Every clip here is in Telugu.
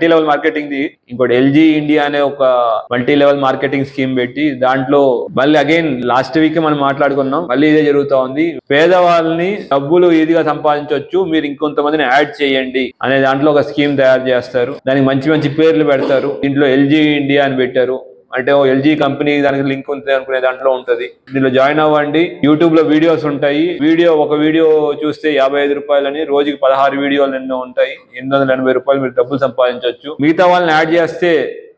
మల్టీ లెవెల్ మార్కెటింగ్ ది ఇంకోటి ఎల్జీ ఇండియా అనే ఒక మల్టీ లెవెల్ మార్కెటింగ్ స్కీమ్ పెట్టి దాంట్లో మళ్ళీ అగైన్ లాస్ట్ వీక్ మనం మాట్లాడుకున్నాం, మళ్ళీ ఇదే జరుగుతా ఉంది. పేదవాళ్ళని డబ్బులు ఈజీగా సంపాదించవచ్చు, మీరు ఇంకొంతమందిని యాడ్ చేయండి అనే దాంట్లో ఒక స్కీమ్ తయారు చేస్తారు. దానికి మంచి మంచి పేర్లు పెడతారు. దీంట్లో ఎల్జీ ఇండియా అని పెట్టారు, అంటే ఎల్జీ కంపెనీ దానికి లింక్ ఉంది అనుకునే దాంట్లో ఉంటది. దీనిలో జాయిన్ అవ్వండి. యూట్యూబ్ లో వీడియోస్ ఉంటాయి. ఒక వీడియో చూస్తే 55 రూపాయలని, రోజుకి 16 వీడియోలు ఎన్నో ఉంటాయి. 880 రూపాయలు మీరు డబ్బులు సంపాదించవచ్చు. మిగతా వాళ్ళని యాడ్ చేస్తే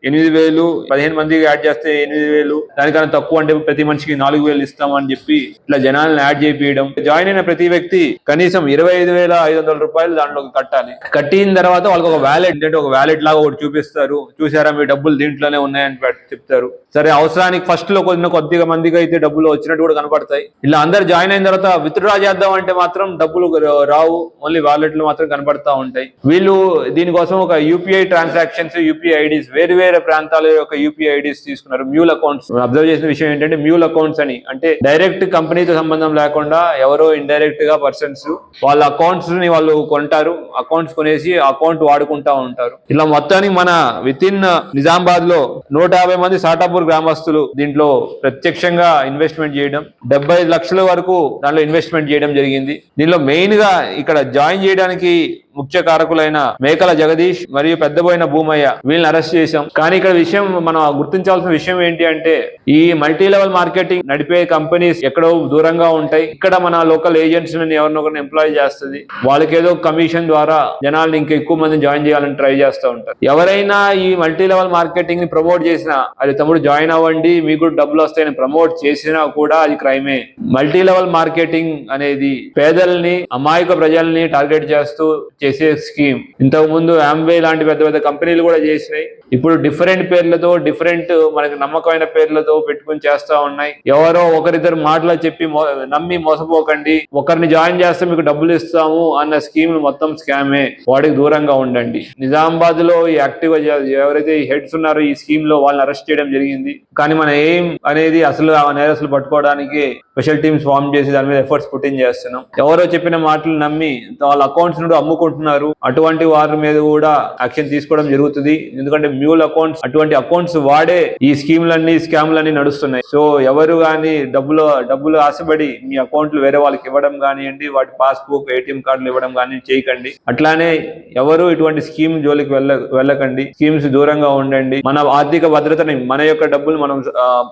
8,000, 15 మందికి యాడ్ చేస్తే 8,000, దానికన్నా తక్కువ అంటే ప్రతి మనిషికి 4,000 ఇస్తామని చెప్పి ఇట్లా జనాలను యాడ్ చేయించడం. జాయిన్ అయిన ప్రతి వ్యక్తి కనీసం 25,500 రూపాయలు దాంట్లో కట్టాలి. కట్టిన తర్వాత వాళ్ళకి ఒక వ్యాలెట్, అంటే ఒక వ్యాలెట్ లాగా ఒకటి చూపిస్తారు. చూసారా మీ డబ్బులు దీంట్లోనే ఉన్నాయని చెప్తారు. సరే, అవసరానికి ఫస్ట్ లో కొద్దిగా మందికి అయితే డబ్బులు వచ్చినట్టు కూడా కనపడతాయి. ఇలా అందరు జాయిన్ అయిన తర్వాత విత్డ్రా చేద్దాం అంటే మాత్రం డబ్బులు రావు, ఓన్లీ వాలెట్లు మాత్రం కనపడతా ఉంటాయి. వీళ్ళు దీనికోసం ఒక యూపీఐ ట్రాన్సాక్షన్స్, యూపీఐ ఐడీస్, వేరు వేరే ప్రాంతాల యొక్క యూపీఐ ఐడీస్ తీసుకున్నారు. Mule accounts. అబ్జర్వ్ చేసిన విషయం ఏంటంటే మ్యూల్ అకౌంట్స్ అని, అంటే డైరెక్ట్ కంపెనీతో సంబంధం లేకుండా ఎవరో ఇండైరెక్ట్ గా పర్సన్స్ వాళ్ళ అకౌంట్స్ ని వాళ్ళు కొంటారు. అకౌంట్స్ కొనేసి అకౌంట్ వాడుకుంటా ఉంటారు. ఇలా మొత్తానికి మన విత్ ఇన్ నిజామాబాద్ లో 150 మంది సాటాపూర్ గ్రామస్తులు దీంట్లో ప్రత్యక్షంగా ఇన్వెస్ట్మెంట్ చేయడం, 75 లక్షల వరకు దాంట్లో ఇన్వెస్ట్మెంట్ చేయడం జరిగింది. దీనిలో మెయిన్ గా ఇక్కడ జాయిన్ చేయడానికి ముఖ్య కారకులైన మేకల జగదీష్ మరియు పెద్దబోయిన భూమయ్య, వీళ్ళని అరెస్ట్ చేశాం. కానీ ఇక్కడ విషయం మనం గుర్తించాల్సిన విషయం ఏంటి అంటే, ఈ మల్టీ లెవెల్ మార్కెటింగ్ నడిపే కంపెనీస్ ఎక్కడో దూరంగా ఉంటాయి. ఇక్కడ మన లోకల్ ఏజెంట్స్ ఎవరినొకరిని ఎంప్లాయ్ చేస్తుంది. వాళ్ళకి ఏదో కమిషన్ ద్వారా జనాల్ని ఇంకా ఎక్కువ మంది జాయిన్ చేయాలని ట్రై చేస్తూ ఉంటారు. ఎవరైనా ఈ మల్టీ లెవెల్ మార్కెటింగ్ ని ప్రమోట్ చేసినా, అది తమ్ముడు జాయిన్ అవ్వండి మీకు డబ్బులు వస్తాయని ప్రమోట్ చేసినా కూడా అది క్రైమే. మల్టీ లెవెల్ మార్కెటింగ్ అనేది పేదల్ని, అమాయక ప్రజల్ని టార్గెట్ చేస్తూ చేసే స్కీమ్. ఇంతకు ముందు ఆంబే లాంటి పెద్ద పెద్ద కంపెనీలు కూడా చేసినాయి. ఇప్పుడు డిఫరెంట్ పేర్లతో, డిఫరెంట్ మనకి నమ్మకమైన పేర్లతో పెట్టుకుని చేస్తా ఉన్నాయి. ఎవరో ఒకరిద్దరు మాటలు చెప్పి నమ్మి మోసపోకండి. ఒకరిని జాయిన్ చేస్తే మీకు డబ్బులు ఇస్తాము అన్న స్కీమ్ మొత్తం స్కామే. వాడికి దూరంగా ఉండండి. నిజామాబాద్ లో ఈ యాక్టివ్ ఎవరైతే హెడ్స్ ఉన్నారో ఈ స్కీమ్ లో వాళ్ళని అరెస్ట్ చేయడం జరిగింది. కానీ మన ఎయిమ్ అనేది అసలు ఆ నేరస్తులు పట్టుకోవడానికి స్పెషల్ టీమ్స్ ఫామ్ చేసి దాని మీద ఎఫర్ట్స్ పుట్టింగ్ చేస్తున్నాం. ఎవరో చెప్పిన మాటలు నమ్మి వాళ్ళ అకౌంట్స్ నుండి అమ్ముకుంటున్నారు. అటువంటి వారి మీద కూడా యాక్షన్ తీసుకోవడం జరుగుతుంది. ఎందుకంటే మ్యూల్ అకౌంట్స్, అటువంటి అకౌంట్స్ వాడే ఈ స్కీమ్లన్నీ, స్కామ్లన్నీ నడుస్తున్నాయి. సో ఎవరు కానీ డబ్బులు ఆశపడి మీ అకౌంట్లు వేరే వాళ్ళకి ఇవ్వడం కానివ్వండి, వాటి పాస్బుక్, ఏటీఎం కార్డులు ఇవ్వడం కానీ చేయకండి. అట్లానే ఎవరు ఇటువంటి స్కీమ్ జోలికి వెళ్ళకండి. స్కీమ్స్ దూరంగా ఉండండి. మన ఆర్థిక భద్రతని, మన యొక్క డబ్బులు మనం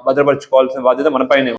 భద్రపరచుకోవాల్సిన బాధ్యత మన పైన.